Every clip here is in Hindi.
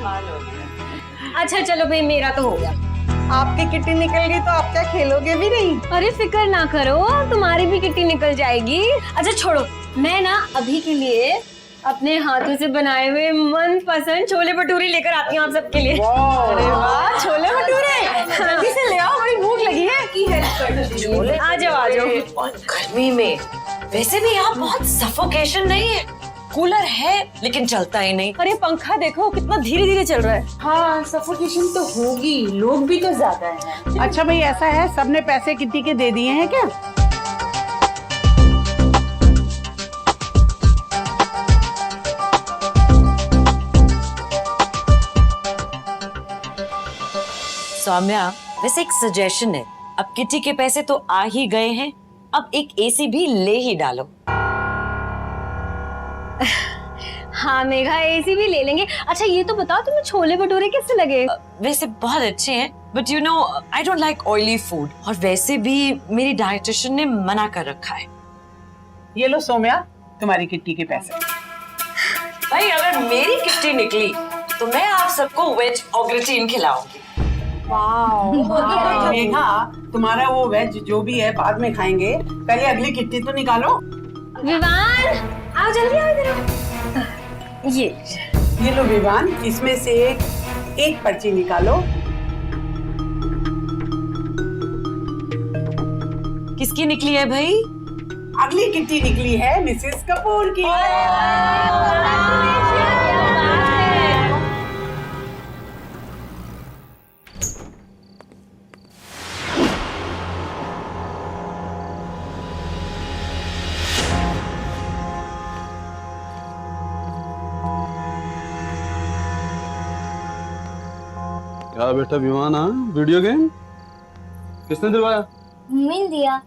कमाल हो गया। अच्छा चलो भाई, मेरा तो हो गया। आपकी किट्टी निकल गई तो आप क्या खेलोगे भी नहीं? अरे फिक्र ना करो, तुम्हारी भी किट्टी निकल जाएगी। अच्छा छोड़ो, मैं ना अभी के लिए अपने हाथों से बनाए हुए मनपसंद छोले भटूरे लेकर आती हूँ आप सबके लिए। अरे वाह, छोले भटूरे जल्दी से ले आओ, बड़ी भूख लगी है। की हेल्प कर दो। आ जाओ आ जाओ। और गर्मी में वैसे भी यहाँ बहुत सफोकेशन नहीं है, कूलर है लेकिन चलता ही नहीं। अरे पंखा देखो कितना धीरे धीरे चल रहा है। हाँ सफोकेशन तो होगी, लोग भी तो ज्यादा हैं। अच्छा भाई, ऐसा है सबने पैसे किट्टी के दे दिए हैं क्या? सौम्या, वैसे एक सजेशन है, अब किटी के पैसे तो आ ही गए हैं, अब एक एसी भी ले ही डालो। हाँ मेघा, एसी भी ले लेंगे। अच्छा ये तो बताओ तुम्हें छोले भटूरे कैसे लगे? वैसे बहुत अच्छे हैं, but you know I don't like oily food, और वैसे भी मेरी डाइटिशियन ने मना कर रखा है। ये लो सौम्या, तुम्हारी किट्टी के पैसे। भाई अगर मेरी किट्टी निकली तो मैं आप सबको वेज ऑग्रेटीन खिलाऊंगी। मेघा, तुम्हारा वो वेज जो भी है बाद में खाएंगे, पहले अगली किट्टी तो निकालो। विवान आओ जल्दी आओ इधर। ये लो विवान, इसमें से एक पर्ची निकालो। किसकी निकली है भाई? अगली किट्टी निकली है मिसेस कपूर की। क्या बेटा विमान? वीडियो गेम किसने दिलवाया? मम्मी ने दिया।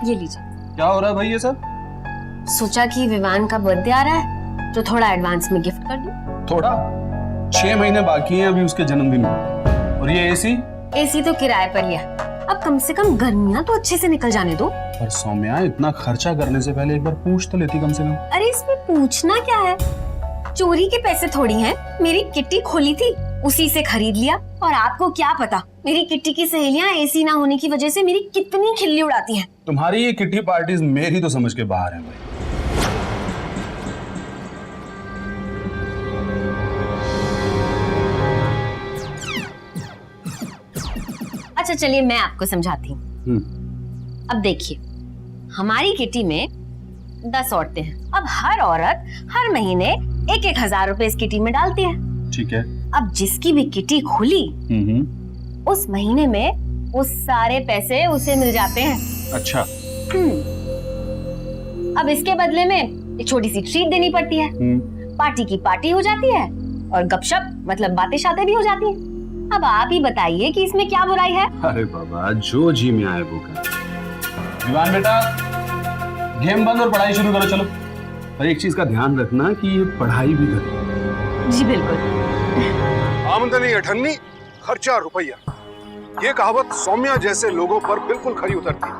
ये लीजिए। क्या हो रहा है भाई ये सब? सोचा कि विवान का बर्थडे आ रहा है तो थोड़ा एडवांस में गिफ्ट कर दूं। थोड़ा 6 महीने बाकी हैं अभी उसके जन्मदिन में, और ये एसी? एसी तो किराए पर लिया, अब कम से कम गर्मियां तो अच्छे से निकल जाने दो। पर सौम्या, इतना खर्चा करने से पहले एक बार पूछ तो लेती कम से कम। अरे इसमें पूछना क्या है, चोरी के पैसे थोड़ी हैं। मेरी किट्टी खोली थी, उसी से खरीद लिया। और आपको क्या पता मेरी किट्टी की सहेलियां एसी ना होने की वजह से मेरी कितनी खिल्ली उड़ाती हैं। तुम्हारी ये किट्टी पार्टीज मेरी तो समझ के बाहर हैं भाई। अच्छा चलिए मैं आपको समझाती हूँ। अब देखिए, हमारी किट्टी में 10 औरतें हैं। अब हर औरत हर महीने 1,000 रुपए इस किट्टी में डालती है। ठीक है। अब जिसकी भी किट्टी खुली उस महीने में वो सारे पैसे उसे मिल जाते हैं। अच्छा। अब इसके बदले में एक छोटी सी ट्रीट देनी पड़ती है। पार्टी की पार्टी हो जाती है और गपशप मतलब बातें शातें भी हो जाती हैं। अब आप ही बताइए कि इसमें क्या बुराई है? अरे बाबा, जो जी में आए वो कर। विवान बेटा, गेम बंद और पढ़ाई शुरू करो। चलो, पर एक चीज का ध्यान रखना कि ये पढ़ाई भी करो। जी बिल्कुल। आमदनी अठन्नी, खर्चा रुपया, ये कहावत सौम्या जैसे लोगों पर बिल्कुल खरी उतरती है,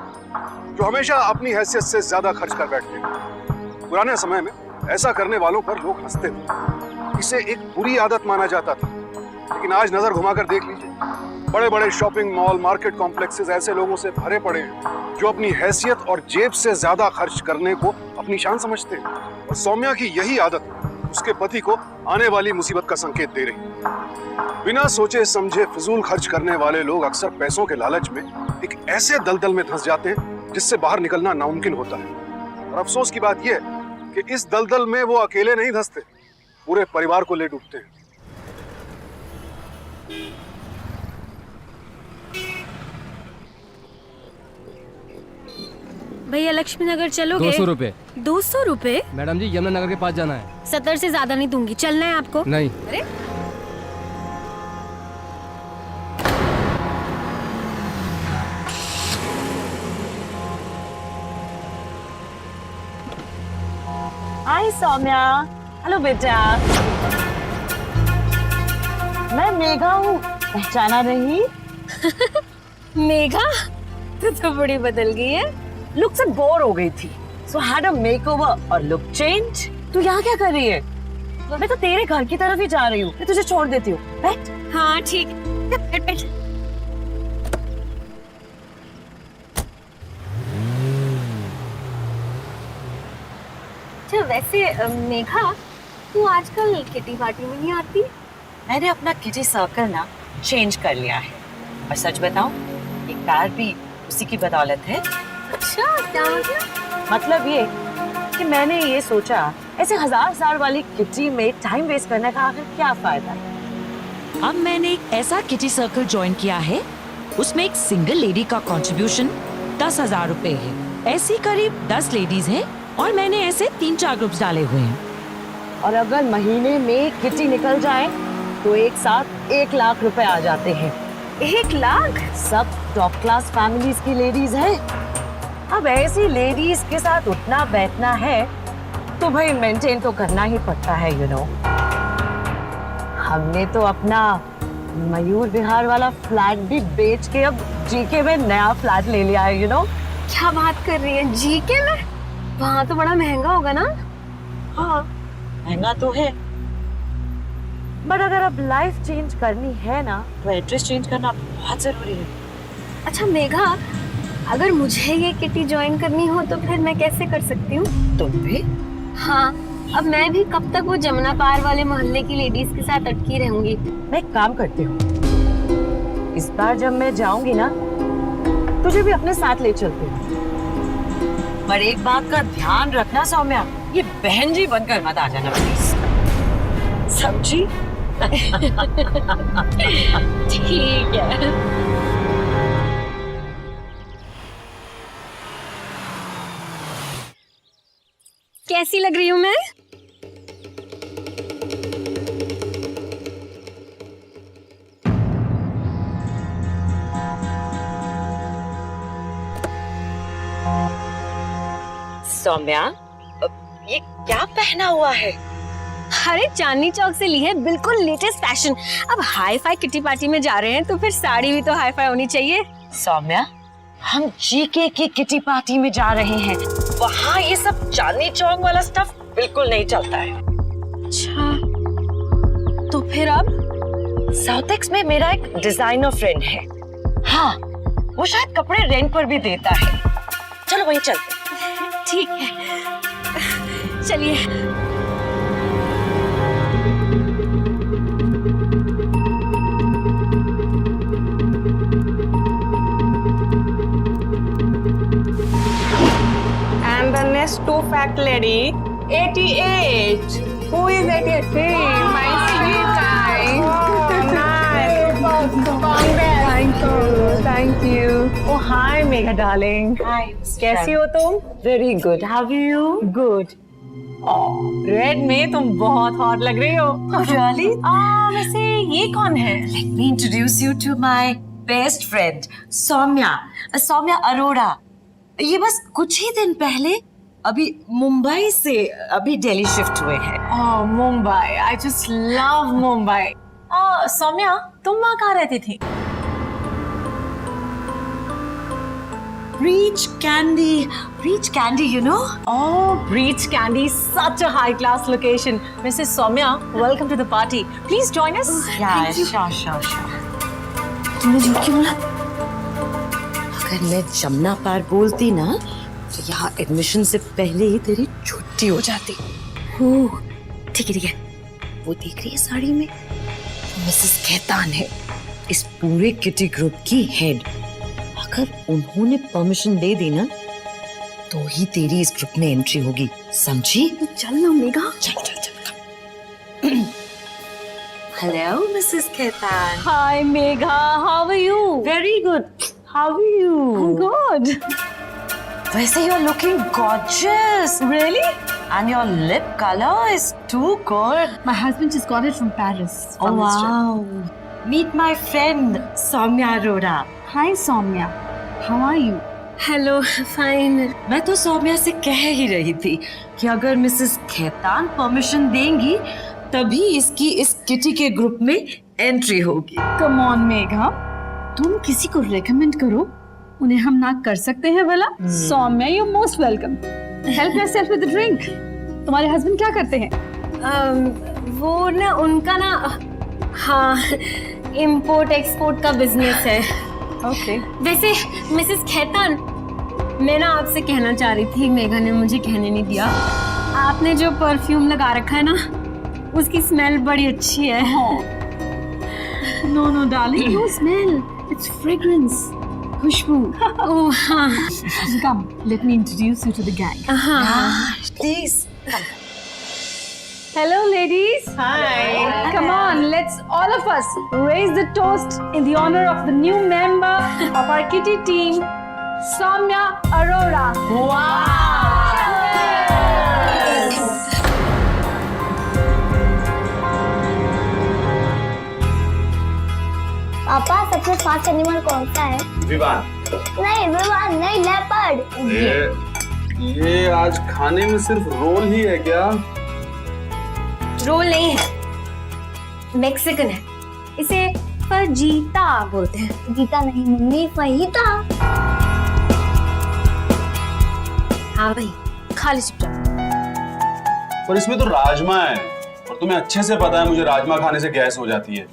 जो हमेशा अपनी हैसियत से ज्यादा खर्च कर बैठते हैं। पुराने समय में ऐसा करने वालों पर लोग हंसते थे, इसे एक बुरी आदत माना जाता था। लेकिन आज नजर घुमाकर देख लीजिए, बड़े बड़े शॉपिंग मॉल, मार्केट कॉम्प्लेक्सेस ऐसे लोगों से भरे पड़े हैं जो अपनी हैसियत और जेब से ज्यादा खर्च करने को अपनी शान समझते हैं। और सौम्या की यही आदत उसके पति को आने वाली मुसीबत का संकेत दे रही है। बिना सोचे समझे फिजूल खर्च करने वाले लोग अक्सर पैसों के लालच में एक ऐसे दलदल में धंस जाते हैं जिससे बाहर निकलना नामुमकिन होता है। और अफसोस की बात यह है कि इस दलदल में वो अकेले नहीं धंसते, पूरे परिवार को ले डूबते हैं। भैया लक्ष्मी नगर चलोगे? 200 रुपए। 200 रुपए? मैडम जी यमुना नगर के पास जाना है। 70 से ज्यादा नहीं दूंगी। चलना है आपको? नहीं। अरे हाय सौम्या। हेलो बेटा, मैं मेघा हूँ, पहचाना नहीं? मेघा, तू तो बड़ी बदल गई है। लुक से बोर हो गई थी, सो हैड अ मेकओवर और लुक चेंज। तू यहाँ क्या कर रही है? मैं तो तेरे घर की तरफ ही जा रही हूँ, मैं तुझे छोड़ देती हूँ। बैठ। हाँ ठीक, बैठ बैठ। अच्छा वैसे मेघा, तू आजकल किटी पार्टी में नहीं आती? मैंने अपना किटी सर्कल ना चेंज कर लिया है, और सच बताऊं, ये कार भी उसी की बदौलत है। अच्छा क्या मतलब? मतलब ये कि मैंने ये सोचा ऐसे हजार वाली किटी में टाइम वेस्ट करने का आखिर क्या फायदा है। अब मैंने एक ऐसा किटी सर्कल ज्वाइन किया है, उसमें एक सिंगल लेडी का कंट्रीब्यूशन 10,000 रुपए है। ऐसी करीब 10 लेडीज हैं और मैंने ऐसे 3-4 ग्रुप्स डाले हुए हैं। और अगर महीने में किटी निकल जाए तो एक साथ 1 लाख रुपए आ जाते हैं। 1 लाख? सब टॉप क्लास फैमिलीज की लेडीज हैं। अब ऐसी लेडीज के साथ उठना बैठना है तो भाई मेंटेन तो करना ही पड़ता है, यू नो। हमने तो अपना मयूर विहार वाला फ्लैट भी बेच के अब जीके में नया फ्लैट ले लिया है, यू नो। क्या बात कर रही है, जीके में? वहाँ तो बड़ा महंगा होगा ना? हाँ महंगा तो है, बट अगर अब लाइफ चेंज करनी है ना तो एड्रेस चेंज करना बहुत जरूरी है। अच्छा मेघा, अगर मुझे ये किटी ज्वाइन करनी हो तो फिर मैं कैसे कर सकती हूँ? तुम भी? हाँ, अब मैं भी कब तक वो जमुना पार वाले मोहल्ले की लेडीज के साथ अटकी रहूंगी? मैं एक काम करती हूँ, इस बार जब मैं जाऊंगी ना तुझे भी अपने साथ ले चलती हूँ। पर एक बात का ध्यान रखना सौम्या, ये बहन जी बनकर मत आ जाना प्लीज, समझी? ठीक है। कैसी लग रही हूँ मैं? सौम्या, ये क्या पहना हुआ है? अरे चांदनी चौक से ली है, बिल्कुल लेटेस्ट फैशन। अब हाई फाई किटी पार्टी में जा रहे हैं तो फिर साड़ी भी तो हाई फाई होनी चाहिए। सौम्या, हम जीके की किटी पार्टी में जा रहे हैं, वहाँ ये सब चांदनी चौक वाला स्टफ बिल्कुल नहीं चलता है। अच्छा, तो फिर अब? साउथेक्स में मेरा एक डिजाइनर फ्रेंड है, हाँ वो शायद कपड़े रेंट पर भी देता है, चलो वहीं चलते। ठीक है, चलिए। And the next two fact lady, 88. Who is 88? Hey, my sweet guy. Thank you. Oh hi Megha darling. कैसी हो तुम? Very good, how are you? Good. Red में तुम बहुत हॉट लग रही हो। रियली? वैसे ये कौन है? Let me introduce you to my best friend, Saumya, Saumya Arora. ये बस कुछ ही दिन पहले अभी मुंबई से अभी दिल्ली शिफ्ट हुए हैं। Oh, Mumbai, I just love Mumbai. Saumya, तुम वहाँ कहाँ रहती थी? Breach Candy, you know? Oh, Breach Candy, such a high class location. Mrs. Soumya, welcome to the party. Please join us. Yeah, sure. तुमने झूठ क्यों बोला? अगर मैं जमुना पार बोलती ना तो यहाँ एडमिशन से पहले ही तेरी छुट्टी हो जाती। ठीक है। वो देख रही है साड़ी में, मिसेस खेतान है, इस पूरे किटी ग्रुप की हेड। अगर उन्होंने परमिशन दे दी ना तो ही तेरी इस ग्रुप में एंट्री होगी, समझी? चल ना मेघा। चल। Hello Mrs Khetan. Hi, Megha. How are you? Very good, how are you? Good. वैसे you are looking gorgeous. Really? And your lip color is too good. My husband just got it from Paris. Oh wow. Meet my friend Soumya Arora. Hi, Soumya. How are you? Hello, fine. मैं तो सौम्या से कह ही रही थी कि अगर मिसेस खेतान परमिशन देंगी तभी इसकी इस किटी के ग्रुप में एंट्री होगी। Come on, Megha. तुम किसी को recommend करो, उन्हें हम ना कर सकते हैं भला? Soumya, you're most welcome. Help yourself with the drink. तुम्हारे हस्बैंड क्या करते हैं? वो ना उनका ना, हाँ, इम्पोर्ट एक्सपोर्ट का बिजनेस है। ओके। वैसे मिसेस खेतान, मैं ना आपसे कहना चाह रही थी, मेघा ने मुझे कहने नहीं दिया। आपने जो परफ्यूम लगा रखा है ना, उसकी स्मेल बड़ी अच्छी है। No darling, no smell, it's fragrance, खुशबू। ओह हाँ, come, let me introduce you to the gang. हाँ। Please Hello, ladies. Hi. Come on, let's all of us raise the toast in the honor of the new member of our kitty team, Soumya Arora. पापा सबसे फास्ट एनिमल कौन सा है? विवान। विवान नहीं, लेपर्ड। ये आज खाने में सिर्फ रोल ही है क्या? रोल नहीं है, मेक्सिकन है। इसे फजीता बोलते हैं। जीता नहीं मम्मी, फहीता। हाँ भाई, खा ले चुपचाप। पर इसमें तो राजमा है, और तुम्हें अच्छे से पता है मुझे राजमा खाने से गैस हो जाती है।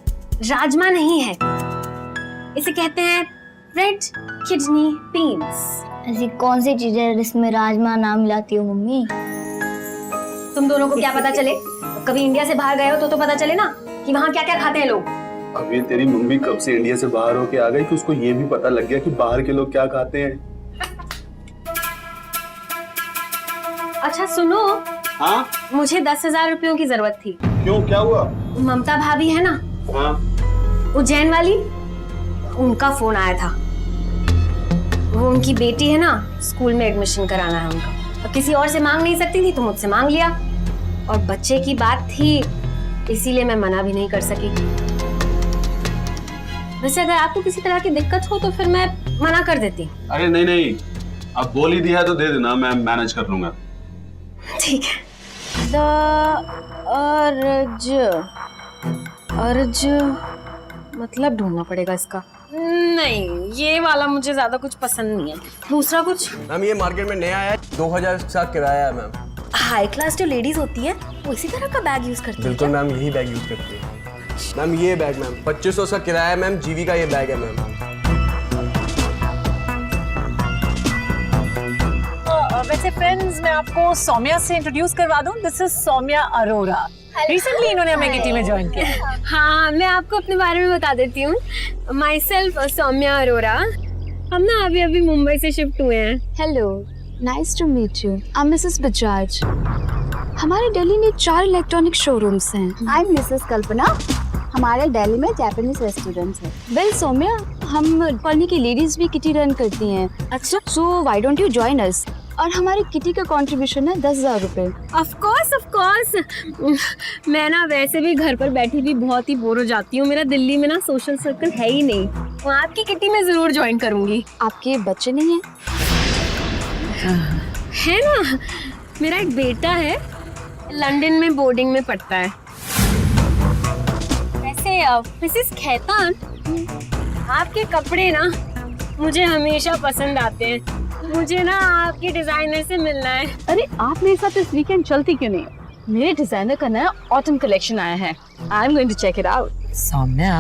राजमा नहीं है, इसे कहते हैं रेड किडनी बीन्स। ऐसी कौन सी चीज है जिसमें राजमा नाम मिलाती हो मम्मी? तुम दोनों को क्या पता चले? कभी इंडिया से बाहर गए हो तो पता चले ना कि वहाँ क्या क्या खाते हैं लोग। अभी तेरी मम्मी कब से इंडिया से बाहर होके आ गई कि उसको ये भी पता लग गया कि बाहर के लोग क्या खाते हैं। अच्छा सुनो, हाँ? मुझे 10,000 रुपयों की जरूरत थी। क्यों, क्या हुआ? ममता भाभी है ना, हाँ? उज्जैन वाली, उनका फोन आया था। वो उनकी बेटी है ना, स्कूल में एडमिशन कराना है उनका। अब किसी और से मांग नहीं सकती थी तो मुझसे मांग लिया, और बच्चे की बात थी इसीलिए मैं मना भी नहीं कर सकी। वैसे अगर आपको किसी तरह की दिक्कत हो तो फिर मैं मना कर देती। अरे नहीं नहीं, अब बोल ही दिया है तो दे देना, मैं मैनेज कर लूंगा। ठीक है। अर्ज मतलब ढूंढना पड़ेगा इसका। नहीं, ये वाला मुझे ज्यादा कुछ पसंद नहीं है। दूसरा कुछ। मैम ये मार्केट में नया है, 2000 का किराया है मैम। हाई क्लास जो लेडीज होती है वो इसी तरह का बैग यूज करती है। बिल्कुल मैम, यही बैग यूज करती है मैम। ये बैग मैम 2500 का किराया है मैम, जीवी का ये बैग है मैम। वैसे फ्रेंड्स, मैं आपको सौम्या से इंट्रोड्यूस करवा दूं। This is Saumya Arora. Recently इन्होंने हमें किटी में ज्वाइन किया। हाँ, मैं आपको अपने बारे में बता देती हूँ। Myself Saumya Arora. हम ना अभी मुंबई से शिफ्ट हुए हैं। Hello, nice to meet you. I am Mrs Bajaj. हमारे दिल्ली में 4 इलेक्ट्रॉनिक शोरूम्स हैं। I am Mrs Kalpana. हमारे दिल्ली में जापानीज रेस्टोरेंट्स है। वेल सौम्या, हम कॉलोनी की लेडीज भी किटी रन करती हैं। अच्छा, so why don't you join us? और हमारी किटी का कंट्रीब्यूशन है 10,000 रुपए। Of course. मैं ना वैसे भी घर पर बैठी भी बहुत ही बोर हो जाती हूँ। मेरा दिल्ली में ना सोशल सर्कल है ही नहीं। मैं आपकी किटी में जरूर ज्वाइन करूंगी। आपके बच्चे नहीं हैं? है ना, मेरा एक बेटा है, लंदन में बोर्डिंग में पढ़ता है। वैसे मिसेस खेतान, आपके कपड़े ना मुझे हमेशा पसंद आते हैं। मुझे ना आपके डिजाइनर से मिलना है। अरे आप मेरे साथ इस वीकेंड चलती क्यों नहीं? मेरे डिजाइनर का नया ऑटम कलेक्शन आया है। I am going to check it out. Saumya,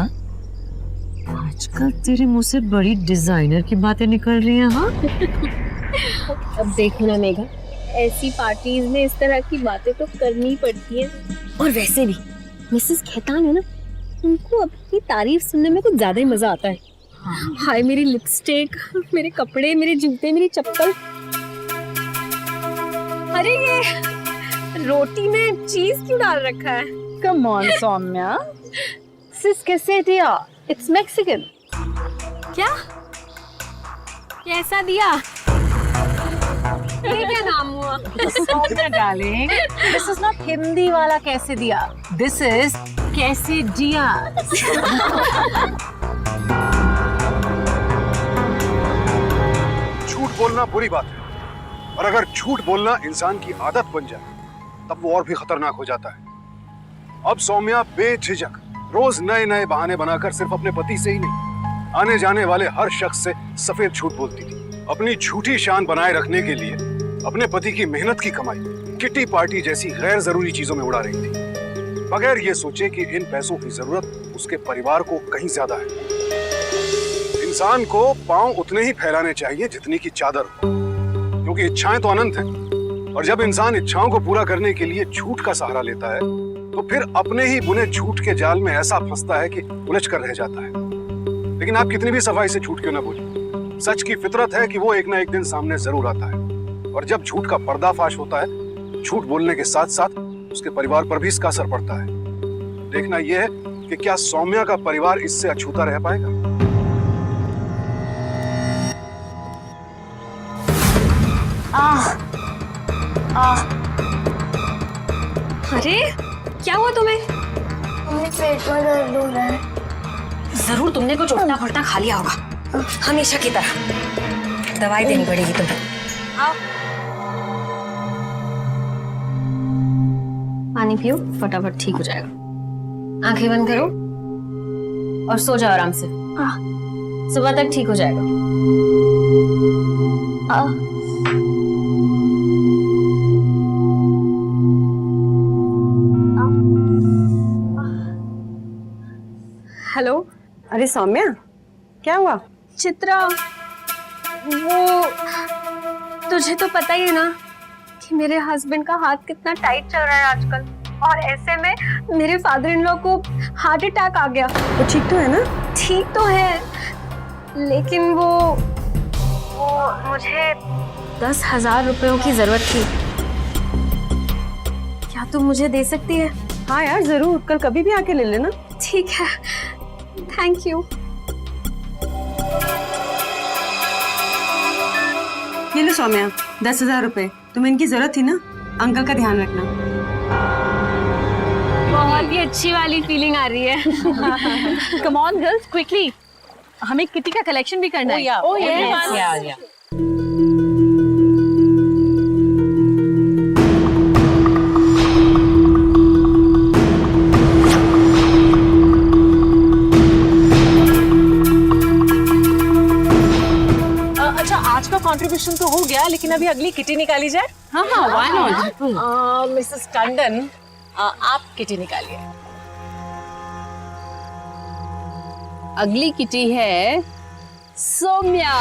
आजकल तेरे मुंह से बड़ी डिजाइनर की बातें निकल रही हैं। हाँ अब देखो ना मेघा, ऐसी पार्टीज में इस तरह की बातें तो करनी पड़ती है। और वैसे भी मिसेस खेतान है ना, उनको अपनी तारीफ सुनने में कुछ ज्यादा ही मजा आता है। हाय, मेरी लिपस्टिक, मेरे कपड़े, मेरे जूते, मेरी चप्पल। अरे ये रोटी में चीज क्यों डाल रखा है? कम ऑन सौम्या, सिस कैसे दिया? It's Mexican. क्या? कैसा दिया? ये क्या नाम हुआ? Saumya darling, this is not Hindi वाला कैसे दिया, दिस इज कैसे दिया। झूठ बोलना बुरी बात है, और अगर झूठ बोलना इंसान की आदत बन जाए तब वो और भी खतरनाक हो जाता है। अब सौम्या बेझिझक रोज नए नए बहाने बनाकर सिर्फ अपने पति से ही नहीं, आने जाने वाले हर शख्स से सफेद झूठ बोलती थी। अपनी झूठी शान बनाए रखने के लिए अपने पति की मेहनत की कमाई किटी पार्टी जैसी गैर जरूरी चीजों में उड़ा रही थी। बगैर ये सोचे कि इन पैसों की जरूरत उसके परिवार को कहीं ज्यादा है। इंसान को पांव उतने ही फैलाने चाहिए जितनी की चादर हो, क्योंकि इच्छाएं तो अनंत हैं। और जब इंसान इच्छाओं को पूरा करने के लिए झूठ का सहारा लेता है तो फिर अपने ही बुने झूठ के जाल में ऐसा फंसता है कि उलझ कर रह जाता है। लेकिन आप कितनी भी सफाई से झूठ क्यों ना बोले, सच की फितरत है कि वो एक ना एक दिन सामने जरूर आता है। और जब झूठ का पर्दाफाश होता है, झूठ बोलने के साथ साथ उसके परिवार पर भी इसका असर पड़ता है। देखना यह है कि क्या सौम्या का परिवार इससे अछूता रह पाएगा। अरे क्या हुआ तुम्हें? पेट में दर्द हो रहा है। जरूर तुमने कुछ उल्टा पुल्टा खा लिया होगा, हमेशा की तरह। दवाई देनी पड़ेगी तुम्हें। आओ पानी पियो, फटाफट ठीक हो जाएगा। आंखें बंद करो और सो जाओ आराम से। सुबह तक ठीक हो जाएगा। हेलो। अरे सौम्या, क्या हुआ? चित्रा, वो तुझे तो पता ही है ना कि मेरे हस्बैंड का हाथ कितना टाइट चल रहा है आजकल, और ऐसे में मेरे फादर इन लॉ को हार्ट अटैक आ गया। वो ठीक तो है ना? ठीक तो है, लेकिन वो मुझे 10,000 रुपयों की जरूरत थी। क्या तुम मुझे दे सकती है? हाँ यार जरूर, कल कभी भी आके ले लेना। ठीक है, थैंक यू। ये लो सौम्या, 10,000 रुपए। तुम्हें इनकी जरूरत थी ना, अंकल का ध्यान रखना। बहुत ही अच्छी वाली फीलिंग आ रही है। कम ऑन गर्ल्स, क्विकली, हमें किटी का कलेक्शन भी करना है। Oh, yeah. अच्छा, आज का कंट्रीब्यूशन तो हो गया, लेकिन अभी अगली किटी निकाली जाए। हाँ, व्हाई नॉट? मिसेस टंडन, आप किटी निकालिए। अगली किटी है सौम्या।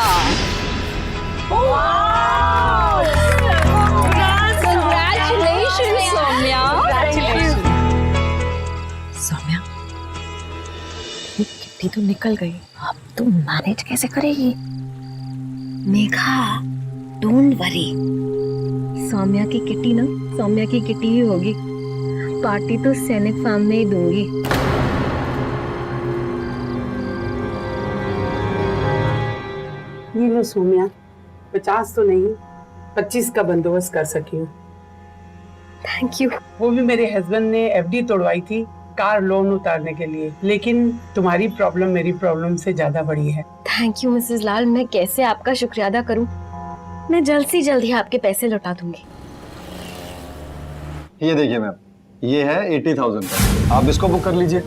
Congratulations, सौम्या। सौम्या, कितनी तो निकल गई, अब तू मैनेज कैसे करेगी? मेघा, डोंट वरी, सौम्या की किटी ना सौम्या की किटी ही होगी। पार्टी तो सैनिक फार्म में ही दूंगी। ये लो सौम्या, 50 तो नहीं, 25 का बंदोबस्त कर सकी हूँ। Thank you. वो भी मेरे हस्बैंड ने एफडी तोड़वाई थी कार लोन उतारने के लिए, लेकिन तुम्हारी प्रॉब्लम मेरी प्रॉब्लम से ज्यादा बड़ी है। थैंक यू मिसेस लाल, मैं कैसे आपका शुक्रिया अदा करूं। मैं जल्द से जल्द ही आपके पैसे लौटा दूंगी। ये देखिए मैम, ये है 80,000 का, आप इसको बुक कर लीजिए।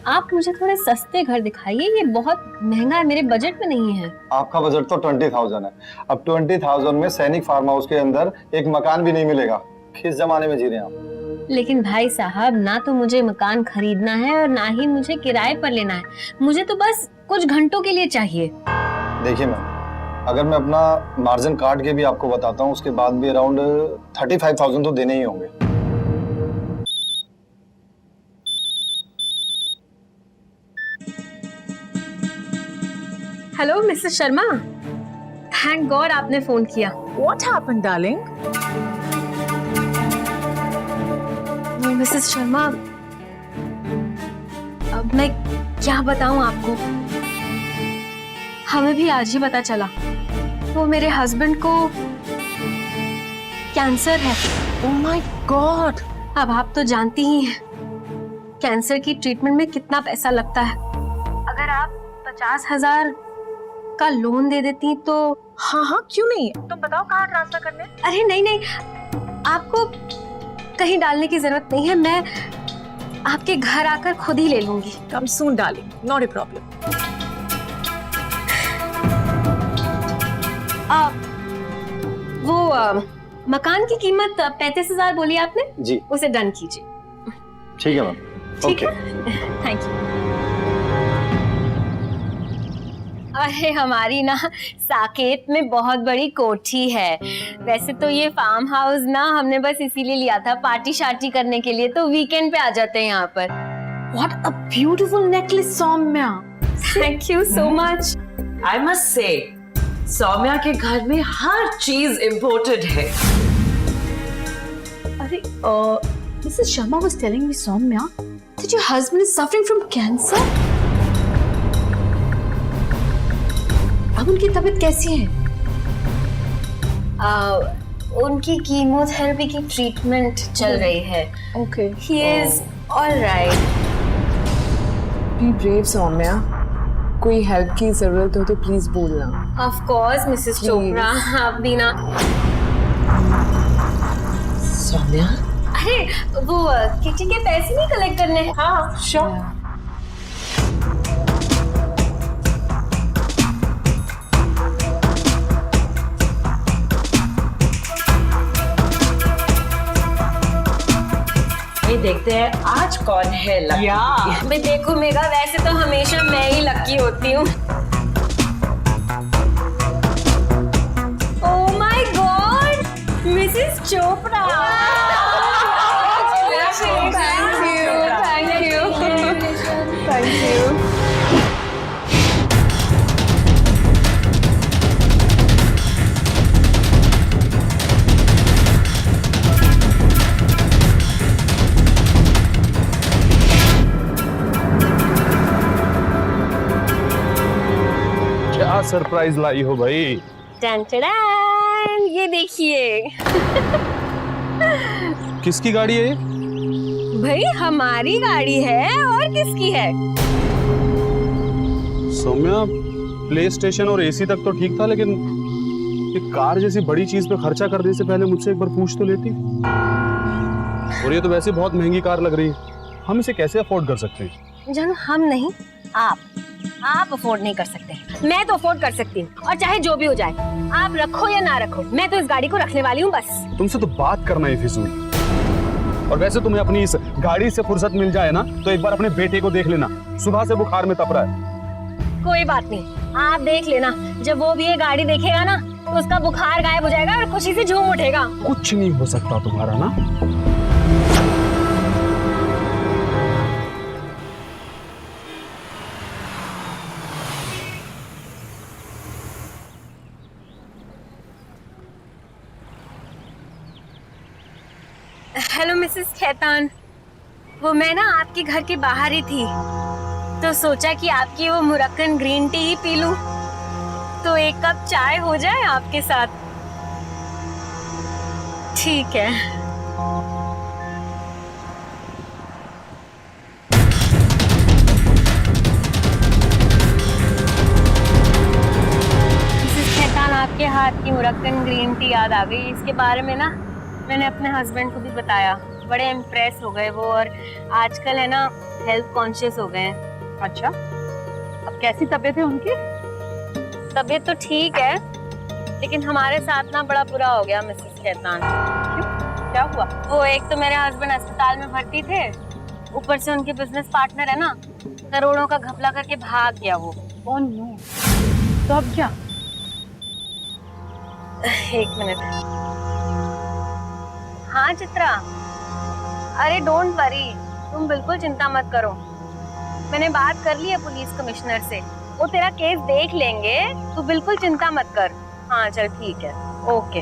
आप मुझे थोड़े सस्ते घर दिखाइए, ये बहुत महंगा है, मेरे बजट में नहीं है। आपका बजट तो 20,000 है। अब 20,000 में सैनिक फार्म हाउस के अंदर एक मकान भी नहीं मिलेगा। किस जमाने में जी रहे हैं आप? लेकिन भाई साहब, ना तो मुझे मकान खरीदना है और ना ही मुझे किराए पर लेना है। मुझे तो बस कुछ घंटों के लिए चाहिए। देखिए मैम, अगर मैं अपना मार्जिन काट के भी आपको बताता हूँ, उसके बाद भी अराउंड 35,000 तो देने ही होंगे। Hello Mrs Sharma, thank God आपने फोन किया। What happened, darling? Mrs Sharma, अब मैं क्या बताऊं आपको, हमें भी आज ही पता चला वो मेरे हस्बैंड को कैंसर है। Oh my God! अब आप तो जानती ही हैं कैंसर की ट्रीटमेंट में कितना पैसा लगता है। अगर आप 50,000 का लोन दे देती तो। हाँ, क्यों नहीं? तुम बताओ कहाँ ट्रांसफर करने? अरे नहीं, आपको कहीं डालने की जरूरत नहीं है, मैं आपके घर आकर खुद ही ले लूंगी। Come soon, darling. Not a problem. वो मकान की कीमत 35,000 बोली आपने जी। उसे डन कीजिए। ठीक है मैम। Okay thank you. अरे हमारी ना साकेत में बहुत बड़ी कोठी है। वैसे तो ये फार्म हाउस ना हमने बस इसीलिए लिया था पार्टी शार्टी करने के लिए, तो वीकेंड पे आ जाते हैं यहाँ पर। What a beautiful necklace, Saumya. Thank you so much. I must say, Saumya के घर में हर चीज इम्पोर्टेड है। अरे Mrs. Sharma was telling me, Soumya, that your husband is suffering from cancer. अब उनकी तबीयत कैसी है? उनकी कीमोथेरेपी की ट्रीटमेंट चल रही है। Okay. He is all right. Be brave, Saumya. कोई हेल्प की जरूरत हो तो प्लीज बोलना। Of course, Mrs. चोपड़ा, आप भी ना। सौम्या, अरे वो किटी के पैसे नहीं कलेक्ट करने हैं? हाँ श्योर। ये देखते हैं आज कौन है लकी। भाई देखो मेगा, वैसे तो हमेशा मैं ही लकी होती हूँ। Oh my God, Mrs Chopra. Thank you. क्या सरप्राइज लाई हो भाई? टन-टन-टन, ये देखिए। किसकी गाड़ी है ये? भाई हमारी गाड़ी है, और किसकी है? सौम्या, प्ले स्टेशन और एसी तक तो ठीक था, लेकिन ये कार जैसी बड़ी चीज पे खर्चा करने से पहले मुझसे एक बार पूछ तो लेती। और ये तो वैसे बहुत महंगी कार लग रही है, हम इसे कैसे अफोर्ड कर सकते हैं? जानू, हम नहीं, आप अफोर्ड नहीं कर सकते। मैं तो अफोर्ड कर सकती हूँ, और चाहे जो भी हो जाए, आप रखो या ना रखो, मैं तो इस गाड़ी को रखने वाली हूँ बस। तुमसे तो बात करना ही फिजूल। और वैसे तुम्हें अपनी इस गाड़ी से फुर्सत मिल जाए ना, तो एक बार अपने बेटे को देख लेना, सुबह से बुखार में तप रहा है। कोई बात नहीं, आप देख लेना, जब वो भी ये गाड़ी देखेगा ना, तो उसका बुखार गायब हो जाएगा और खुशी से झूम उठेगा। कुछ नहीं हो सकता तुम्हारा ना। हेलो मिसेस खेतान, वो मैं ना आपके घर के बाहर ही थी, तो सोचा कि आपकी वो मुरक्कन ग्रीन टी ही पी लूं, तो एक कप चाय हो जाए आपके साथ। ठीक है। मिसेस खेतान, आपके हाथ की मुरक्कन ग्रीन टी याद आ गई। इसके बारे में ना मैंने अपने हस्बैंड को भी बताया, बड़े इम्प्रेस हो गए वो, और आजकल है ना हेल्थ कॉन्शियस हो गए हैं। अच्छा, अब कैसी तबीयत है उनकी? तबीयत तो ठीक है, लेकिन हमारे साथ ना बड़ा बुरा हो गया मिसेस खेतान। क्यों, क्या हुआ? वो एक तो मेरे हस्बैंड अस्पताल में भर्ती थे, ऊपर से उनके बिजनेस पार्टनर है ना, करोड़ों का घपला करके भाग गया वो। ओह नो, तो अब क्या? एक मिनट। हाँ चित्रा, अरे डोंट वरी, तुम बिल्कुल चिंता मत करो, मैंने बात कर ली है पुलिस कमिश्नर से, वो तेरा केस देख लेंगे, तू बिल्कुल चिंता मत कर। हाँ चल ठीक है, ओके।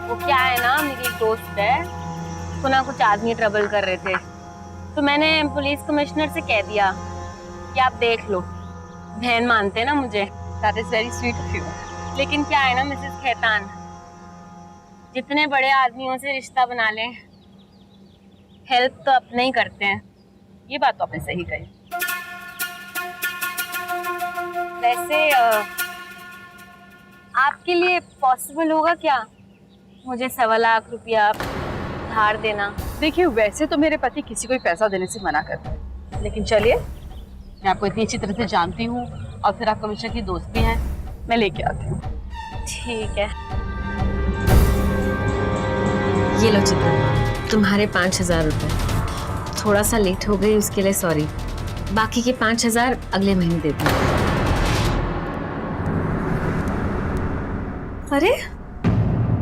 वो क्या है ना, मेरी एक दोस्त है, उसको ना कुछ आदमी ट्रबल कर रहे थे, तो मैंने पुलिस कमिश्नर से कह दिया कि आप देख लो, बहन मानते ना मुझे। That is very sweet of you. लेकिन क्या है ना मिसेस खेतान, जितने बड़े आदमियों से रिश्ता बना लें, हेल्प तो अपने ही करते हैं। ये बात तो आपने सही कही। वैसे आपके लिए पॉसिबल होगा क्या मुझे 1.25 लाख रुपया धार देना? देखिए, वैसे तो मेरे पति किसी को पैसा देने से मना करते हैं, लेकिन चलिए, मैं आपको इतनी अच्छी तरह से जानती हूँ, और फिर आप कमिश्नर की दोस्त भी हैं, मैं लेके आती हूँ। ठीक है। ये लो चित्र, तुम्हारे 5,000 रुपए। थोड़ा सा लेट हो गई उसके लिए सॉरी। बाकी के 5,000 अगले महीने दे दूंगी। अरे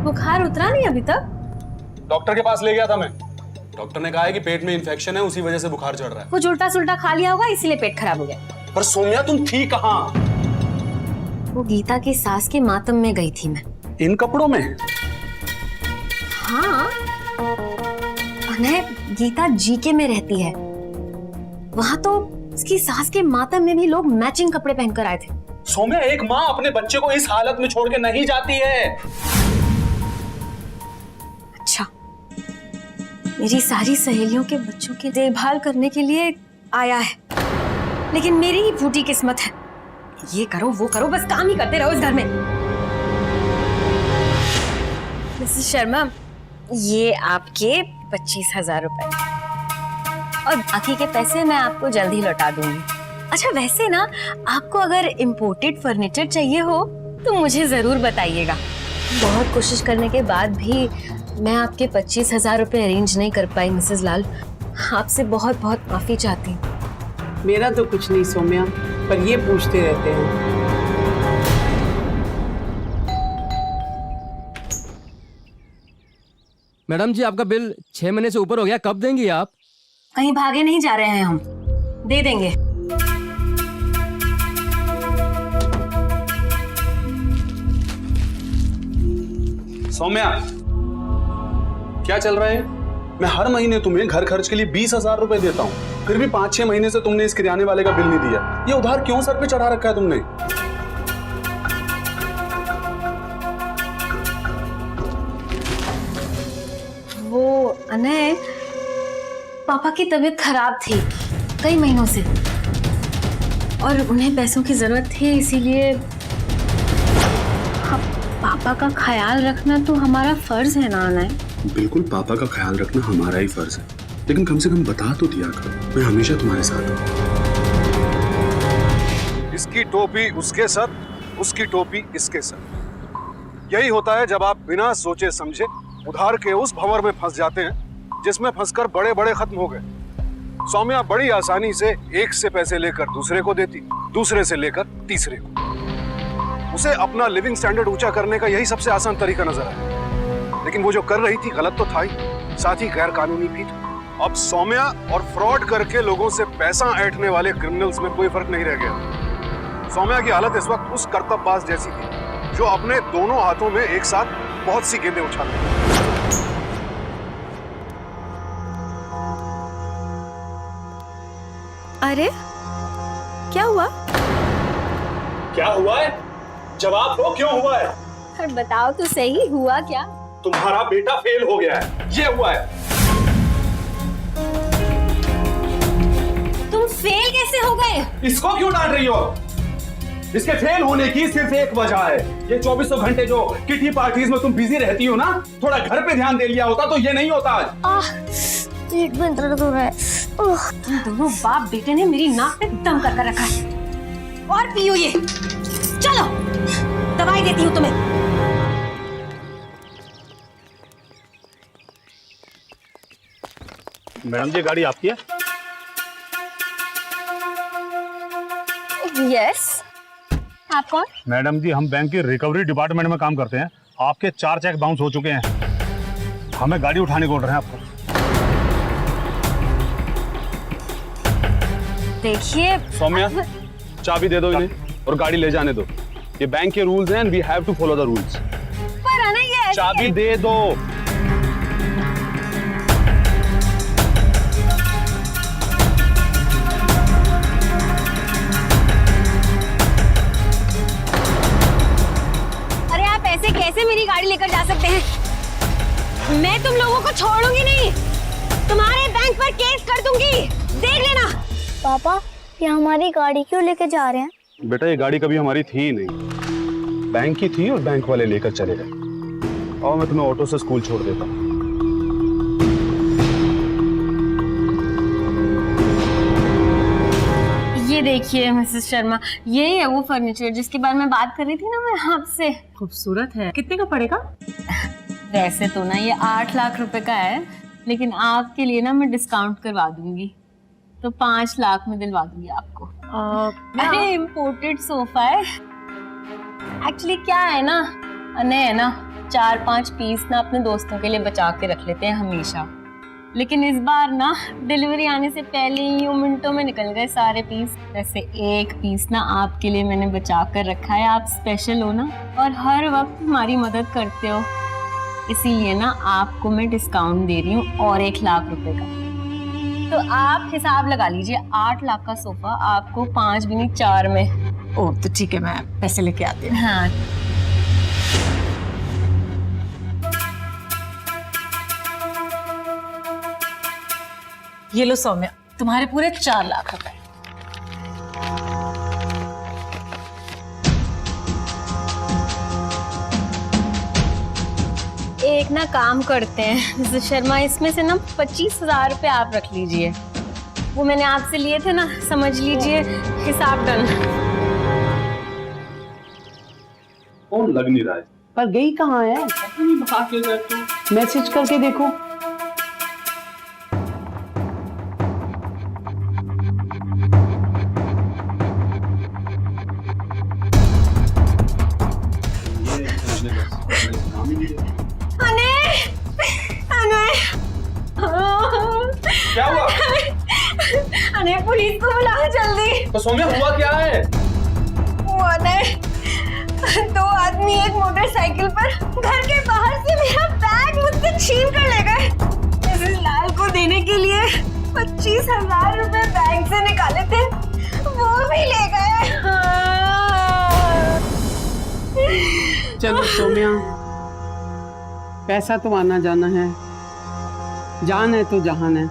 बुखार उतरा नहीं अभी तक? डॉक्टर के पास ले गया था मैं। डॉक्टर ने कहा है कि पेट में इन्फेक्शन है, उसी वजह से बुखार चढ़ रहा है। कुछ उल्टा सुल्टा खा लिया होगा इसीलिए पेट खराब हो गया। पर सौम्या तुम थी कहाँ? वो गीता की सास के मातम में गई थी मैं। इन कपड़ों में? हाँ, अनय गीता जीके में रहती है। वहां तो उसकी सास के मातम में भी लोग मैचिंग कपड़े पहनकर आए थे। सौम्या, एक माँ अपने बच्चे को इस हालत में छोड़ के नहीं जाती है। अच्छा, मेरी सारी सहेलियों के बच्चों की देखभाल करने के लिए आया है, लेकिन मेरी ही फूटी किस्मत है। ये करो वो करो, बस काम ही करते रहो इस घर में। मिसेस शर्मा, ये आपके 25,000 रुपए और बाकी के पैसे मैं आपको जल्द ही लौटा दूंगी। अच्छा वैसे ना, आपको अगर इम्पोर्टेड फर्नीचर चाहिए हो तो मुझे जरूर बताइएगा। बहुत कोशिश करने के बाद भी मैं आपके 25,000 रुपए अरेंज नहीं कर पाई मिसेस लाल। आपसे बहुत बहुत माफी चाहती हूँ। मेरा तो कुछ नहीं सौम्या, पर ये पूछते रहते हैं। मैडम जी, आपका बिल 6 महीने से ऊपर हो गया, कब देंगी आप? कहीं भागे नहीं जा रहे हैं हम, दे देंगे। सौम्या, क्या चल रहा है? मैं हर महीने तुम्हें घर खर्च के लिए 20,000 रुपए देता हूँ, फिर भी 5-6 महीने से तुमने इस किराने वाले का बिल नहीं दिया। ये उधार क्यों सर पे चढ़ा रखा है तुमने? वो अनय, पापा की तबीयत खराब थी कई महीनों से और उन्हें पैसों की जरूरत थी, इसीलिए पापा का ख्याल रखना तो हमारा फर्ज है ना अनय। बिल्कुल, पापा का ख्याल रखना हमारा ही फर्ज है, लेकिन कम से कम बता तो दिया करो, मैं हमेशा तुम्हारे साथ हूँ। इसकी टोपी उसके सर, उसकी टोपी इसके सर। यही होता है जब आप बिना सोचे समझे उधार के उस भंवर में फंस जाते हैं जिसमें फंसकर बड़े बड़े खत्म हो गए। सौम्या बड़ी आसानी से एक से पैसे लेकर दूसरे को देती, दूसरे से लेकर तीसरे को। उसे अपना लिविंग स्टैंडर्ड ऊंचा करने का यही सबसे आसान तरीका नजर आया, लेकिन वो जो कर रही थी गलत तो था ही, साथ ही गैर कानूनी भी था। अब सौम्या और फ्रॉड करके लोगों से पैसा ऐंठने वाले क्रिमिनल्स में कोई फर्क नहीं रह गया। सौम्या की हालत इस वक्त उस कर्तव्यबाज जैसी थी जो अपने दोनों हाथों में एक साथ बहुत सी गेंदें उछालती है। अरे क्या हुआ? क्या हुआ है? जवाब दो, क्यों हुआ है? अरे बताओ तो सही, हुआ क्या? तुम्हारा बेटा फेल हो गया है, ये हुआ है। तुम फेल कैसे हो गए? इसको क्यों डांट रही हो? इसके फेल होने की सिर्फ एक वजह है, ये 24 घंटे जो किटी पार्टीज में तुम बिजी रहती हो ना, थोड़ा घर पे ध्यान दे लिया होता तो ये नहीं होता आज। एक मिनट, दर्द हो रहा है। तुम दोनों बाप बेटे ने मेरी नाक पे दम कर रखा है। और पियो ये, चलो दवाई देती हूँ तुम्हें। मैडम जी, गाड़ी आपकी है? यस, आप कौन? मैडम जी, हम बैंक के रिकवरी डिपार्टमेंट में काम करते हैं। आपके 4 चेक बाउंस हो चुके हैं, हमें गाड़ी उठाने को बोल रहे हैं आपको। देखिए सौम्या, चाबी दे दो इन्हें और गाड़ी ले जाने दो। ये बैंक के रूल्स हैं and we have to follow the rules. पर आना ये चाबी दे दो। अरे आप ऐसे कैसे मेरी गाड़ी लेकर जा सकते हैं? मैं तुम लोगों को छोड़ूंगी नहीं, तुम्हारे बैंक पर केस कर दूंगी, देख लेना। पापा, ये हमारी गाड़ी क्यों लेके जा रहे हैं? बेटा, ये गाड़ी कभी हमारी थी ही नहीं, बैंक की थी और बैंक वाले लेकर चले गए। और मैं तुम्हें ऑटो से स्कूल छोड़ देता हूँ। ये देखिए मिसेस शर्मा, यही है वो फर्नीचर जिसके बारे में बात कर रही थी ना मैं आपसे। खूबसूरत है। कितने का पड़ेगा? वैसे तो ना ये 8 लाख रुपए का है, लेकिन आपके लिए ना मैं डिस्काउंट करवा दूंगी, तो 5 लाख में दिलवा दूंगी आपको। अरे इम्पोर्टेड सोफा है। एक्चुअली क्या है ना, अनय है ना 4-5 पीस ना अपने दोस्तों के लिए बचा के रख लेते हैं हमेशा, लेकिन इस बार ना डिलीवरी आने से पहले ही मिनटों में निकल गए सारे पीस। वैसे एक पीस ना आपके लिए मैंने बचा कर रखा है, आप स्पेशल हो ना और हर वक्त हमारी मदद करते हो, इसीलिए ना आपको मैं डिस्काउंट दे रही हूँ और 1 लाख रुपए का। तो आप हिसाब लगा लीजिए, 8 लाख का सोफा आपको 5 भी नहीं 4 में। ओ तो ठीक है, मैं पैसे लेके आती हूँ। हाँ ये लो सौम्या, तुम्हारे पूरे 4 लाख रुपए। एक ना काम करते हैं मिसेस शर्मा, इसमें से ना 25,000 रुपए आप रख लीजिए, वो मैंने आपसे लिए थे ना, समझ लीजिए हिसाब डन। फोन लग नहीं रहा है। पर गई कहाँ है? मैसेज करके देखो। क्या हुआ? अरे पुलिस को बुलाओ जल्दी। तो सौम्या हुआ क्या है? हुआ नहीं, 2 आदमी एक मोटरसाइकिल पर घर के बाहर से मेरा बैग मुझसे छीन कर ले गए। मिसेस लाल को देने के लिए 25,000 रुपए बैंक से निकाले थे, वो भी ले गए। चलो सौम्या, पैसा तो आना जाना है, जान है तो जहान है।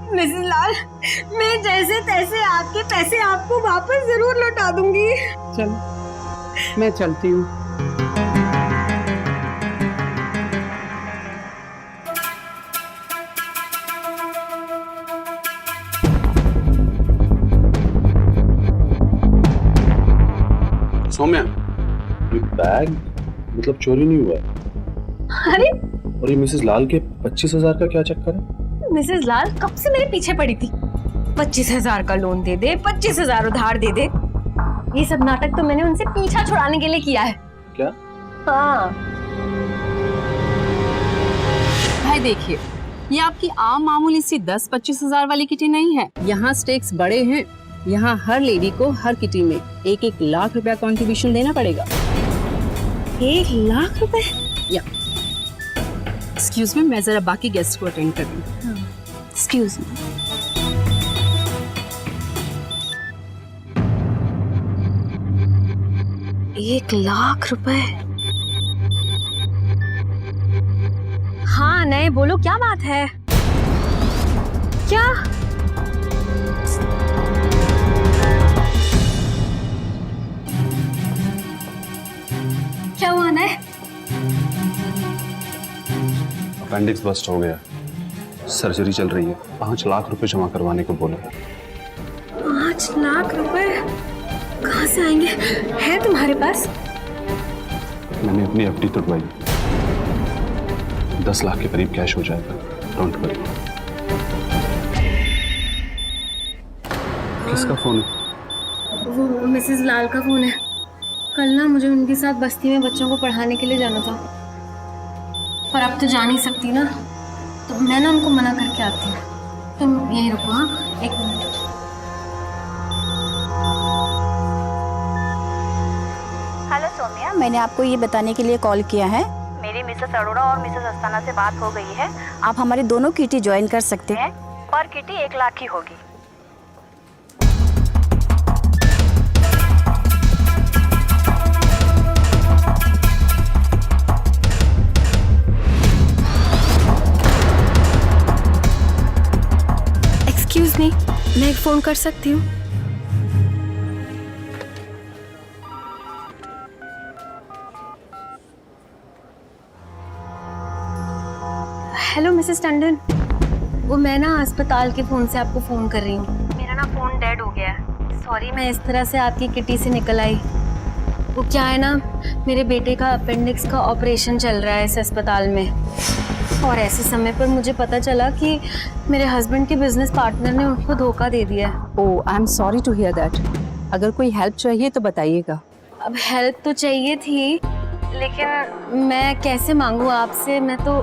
मिसेस लाल, मैं जैसे तैसे आपके पैसे आपको वापस जरूर लौटा दूंगी। चलो मैं चलती हूँ। सौम्या, ये बैग मतलब चोरी नहीं हुआ है? अरे और ये मिसेस लाल के 25,000 का क्या चक्कर है? मिसेस लाल कब से मेरे पीछे पड़ी थी, 25,000 का लोन दे दे, 25,000 उधार दे दे। ये सब नाटक तो मैंने उनसे पीछा छुड़ाने के लिए किया है। क्या? हाँ भाई देखिए, ये आपकी आम मामूली सी 10-25,000 वाली किटी नहीं है, यहाँ स्टेक्स बड़े हैं। यहाँ हर लेडी को हर किटी में 1-1 लाख रुपया कंट्रीब्यूशन देना पड़ेगा। 1 लाख रुपए? या एक्सक्यूज मी, मैं जरा बाकी गेस्ट को अटेंड कर रही हूँ। Excuse me. 1 लाख रुपए? हाँ नहीं, बोलो क्या बात है? क्या? क्या हुआ ना? अपेंडिक्स बस्ट हो गया, सर्जरी चल रही है, 5 लाख रुपए जमा करवाने को बोला है। 5 लाख रुपए कहाँ से आएंगे? है तुम्हारे पास? मैंने अपनी एफडी तोड़वाई, 10 लाख के करीब कैश हो जाएगा, डोंट वरी। किसका फोन है? वो मिसेस लाल का फोन है। कल ना मुझे उनके साथ बस्ती में बच्चों को पढ़ाने के लिए जाना था, पर अब तो जा नहीं सकती ना, तो मैं ना उनको मना करके आती हूँ। तुम यहीं रुको। हाँ 1 मिनट। हेलो सौम्या, मैंने आपको ये बताने के लिए कॉल किया है, मेरी मिसेस अरोड़ा और मिसेस अस्थाना से बात हो गई है। आप हमारी दोनों किटी ज्वाइन कर सकते हैं, पर किटी 1 लाख की होगी। एक्सक्यूज मी, मैं एक फोन कर सकती हूँ? हेलो मिसेस टंडन, वो मैं ना अस्पताल के फोन से आपको फोन कर रही हूँ। मेरा ना फोन डेड हो गया है। सॉरी, मैं इस तरह से आपकी किटी से निकल आई। वो क्या है ना, मेरे बेटे का अपेंडिक्स का ऑपरेशन चल रहा है इस अस्पताल में, और ऐसे समय पर मुझे पता चला कि मेरे हस्बैंड के बिजनेस पार्टनर ने उनको धोखा दे दिया है। Oh, I am sorry to hear that. अगर कोई हेल्प चाहिए तो बताइएगा। अब हेल्प तो चाहिए थी, लेकिन मैं कैसे मांगू आपसे, मैं तो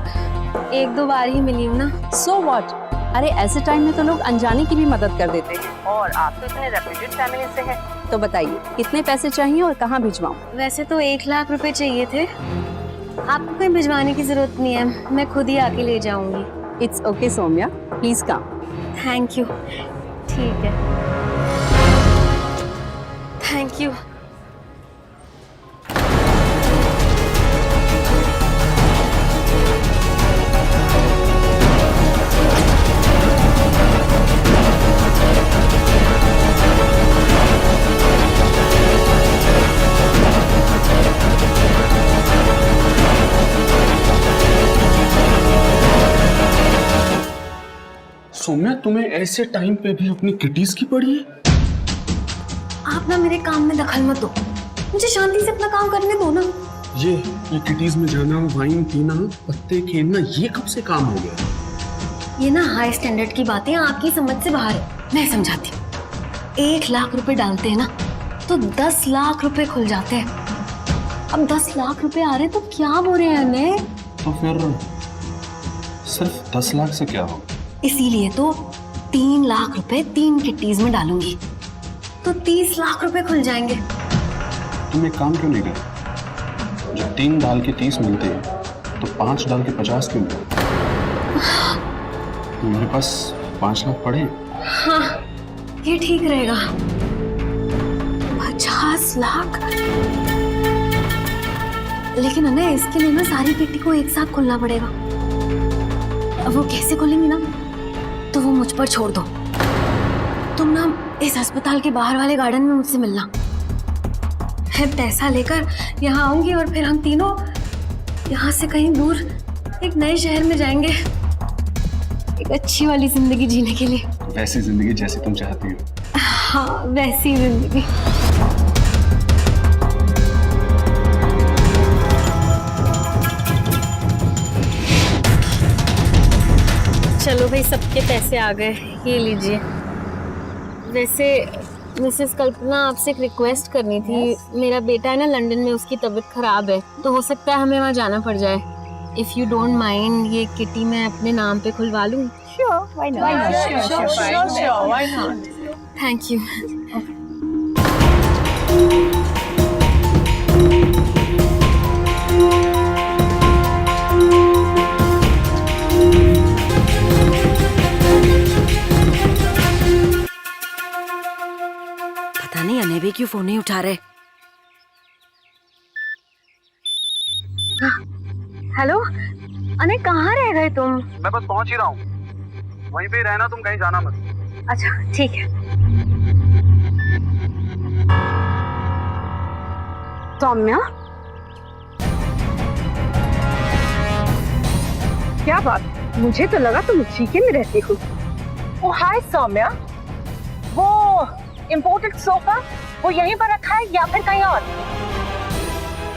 1-2 बार ही मिली हूँ ना। सो व्हाट, अरे ऐसे टाइम में तो लोग अनजाने की भी मदद कर देते हैं, और आप तो इतने रेप्यूटेड फैमिली से हैं। तो बताइए कितने पैसे चाहिए और कहाँ भिजवाऊँ? वैसे तो 1 लाख रुपए चाहिए थे, आपको कहीं भिजवाने की जरूरत नहीं है, मैं खुद ही आके ले जाऊंगी। It's okay Saumya, please come. Thank you. ठीक है, थैंक यू। सौम्या, तुम्हें ऐसे टाइम पे भी अपनी किटीज की पड़ी है? आप ना मेरे काम में दखल मत दो, मुझे शांति से अपना काम करने दो ना। ये किटीज में जाना, वाइन पीना, पत्ते खेलना, ये कब से काम हो गया? ये ना हाई स्टैंडर्ड की बातें आपकी समझ से बाहर है, मैं समझाती हूँ। 1 लाख रुपए डालते हैं ना तो 10 लाख रुपए खुल जाते हैं। अब 10 लाख रुपए आ रहे हैं तो क्या बोल रहे हैं ने? तो फिर सिर्फ 10 लाख से क्या हो? इसीलिए तो 3 लाख रुपए 3 किट्टीज में डालूंगी तो 30 लाख रुपए खुल जाएंगे। तुम एक काम क्यों नहीं कर, जब 3 डाल के 30 मिलते हैं तो 5 डाल के 50 क्यों मिलते? मेरे पास 5 लाख पड़े। हाँ, ये ठीक रहेगा। 50 लाख, लेकिन है ना इसके लिए ना सारी किट्टी को एक साथ खोलना पड़ेगा। अब वो कैसे खोलेंगी ना, तो वो मुझ पर छोड़ दो। तुम ना इस अस्पताल के बाहर वाले गार्डन में मुझसे मिलना, मैं पैसा लेकर यहाँ आऊंगी और फिर हम तीनों यहाँ से कहीं दूर एक नए शहर में जाएंगे, एक अच्छी वाली जिंदगी जीने के लिए। वैसी जिंदगी जैसी तुम चाहती हो। हाँ, वैसी जिंदगी। चलो भाई, सबके पैसे आ गए, ये लीजिए। वैसे मिसेस कल्पना, आपसे एक रिक्वेस्ट करनी थी। मेरा बेटा है ना लंदन में, उसकी तबीयत खराब है, तो हो सकता है हमें वहाँ जाना पड़ जाए। इफ यू डोंट माइंड, ये किटी मैं अपने नाम पे खुलवा लूँ? Thank you. पता नहीं अनेबे क्यों फोन नहीं उठा रहे। हेलो अने, कहाँ रह गए तुम? मैं बस पहुंच ही रहा हूँ, वहीं पे रहना, तुम कहीं जाना मत। अच्छा ठीक है। सौम्या, क्या बात, मुझे तो लगा तुम जीके में रहती हो। ओ हाय सौम्या, वो इम्पोर्टेड सोफा वो यहीं पर रखा है या फिर कहीं और?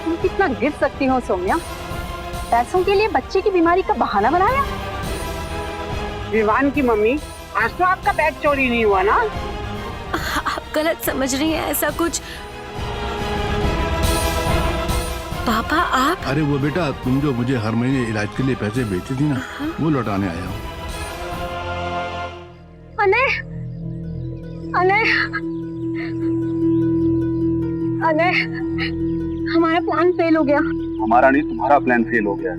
तुम कितना गिर सकती हो सौम्या, पैसों के लिए बच्चे की बीमारी का बहाना बनाया। विवान की मम्मी, आज तो आपका बैग चोरी नहीं हुआ ना? आप गलत समझ रही हैं, ऐसा कुछ। पापा आप? अरे वो बेटा, तुम जो मुझे हर महीने इलाज के लिए पैसे भेजती थी ना, वो लौटाने आया हूँ। अने, अने, अने, हमारा प्लान फेल हो गया। हमारा नहीं, तुम्हारा प्लान फेल हो गया।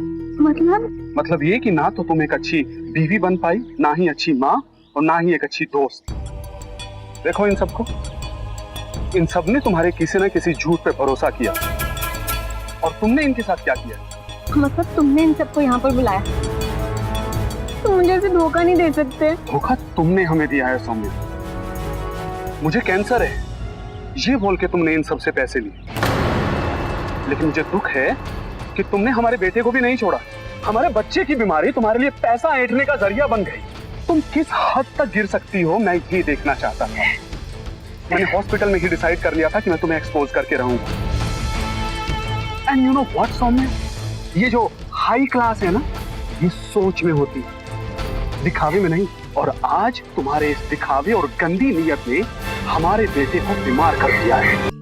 मतलब ये कि ना तो तुम एक अच्छी बीवी बन पाई, ना ही अच्छी माँ, और ना ही एक अच्छी दोस्त। देखो इन सबको, इन सब ने तुम्हारे किसी न किसी झूठ पे भरोसा किया, और तुमने इनके साथ क्या किया? मतलब तुमने इन सबको यहाँ पर बुलाया? तुम मुझे ऐसे धोखा नहीं दे सकते। धोखा तुमने हमें दिया है सौम्या। मुझे कैंसर है ये बोल के तुमने इन सब से पैसे लिए, लेकिन मुझे दुख है कि तुमने हमारे बेटे को भी नहीं छोड़ा। हमारे बच्चे की बीमारी तुम्हारे लिए पैसा ऐंठने का जरिया बन गई। तुम किस हद तक गिर सकती हो, मैं ये देखना चाहता था। मैंने हॉस्पिटल में ही डिसाइड कर लिया था कि मैं तुम्हें एक्सपोज करके रहूंगा, and you know what Saumya, ये जो हाई क्लास है ना, ये सोच में होती है, दिखावे में नहीं। और आज तुम्हारे इस दिखावे और गंदी नीयत ने हमारे बेटे को बीमार कर दिया है।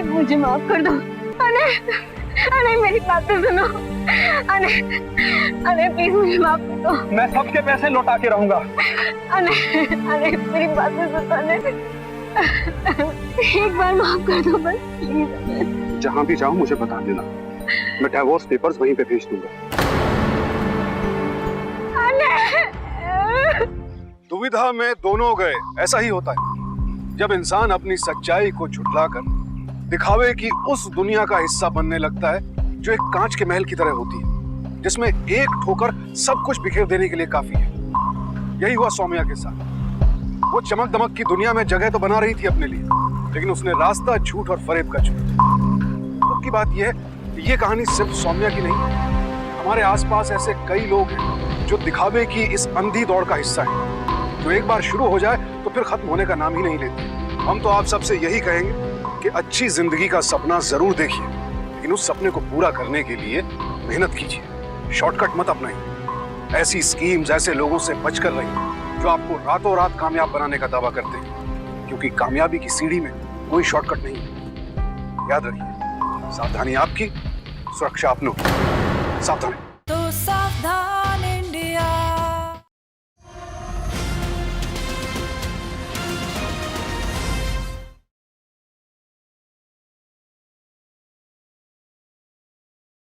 मुझे माफ कर दो। अरे अरे मेरी बात तो सुनो। अरे अरे प्लीज मुझे माफ कर दो। मैं सबके पैसे लौटा के रहूंगा। अरे अरे मेरी बात तो सुनो। अरे एक बार माफ कर दो बस प्लीज। जहां भी जाऊं मुझे बता देना, मैं डिवोर्स पेपर्स वहीं पे भेज दूंगा। दुविधा में दोनों गए, ऐसा ही होता है जब इंसान अपनी सच्चाई को झुठलाकर दिखावे की उस दुनिया का हिस्सा बनने लगता है जो एक कांच के महल की तरह होती है, जिसमें एक ठोकर सब कुछ बिखेर देने के लिए काफी है। यही हुआ सौम्या के साथ। वो चमक दमक की दुनिया में जगह तो बना रही थी अपने लिए, लेकिन उसने रास्ता झूठ और फरेब का चुना। दुख की बात यह है कि ये कहानी सिर्फ सौम्या की नहीं, हमारे आसपास ऐसे कई लोग हैं जो दिखावे की इस अंधी दौड़ का हिस्सा है, जो एक बार शुरू हो जाए तो फिर खत्म होने का नाम ही नहीं लेते। हम तो आप सबसे यही कहेंगे कि अच्छी जिंदगी का सपना जरूर देखिए, लेकिन उस सपने को पूरा करने के लिए मेहनत कीजिए, शॉर्टकट मत अपनाइए। ऐसी स्कीम्स, ऐसे लोगों से बचकर रहिए जो आपको रातों रात कामयाब बनाने का दावा करते हैं, क्योंकि कामयाबी की सीढ़ी में कोई शॉर्टकट नहीं है। याद रखिए, सावधानी आपकी, सुरक्षा अपनों की। सावधानी। तो सावधान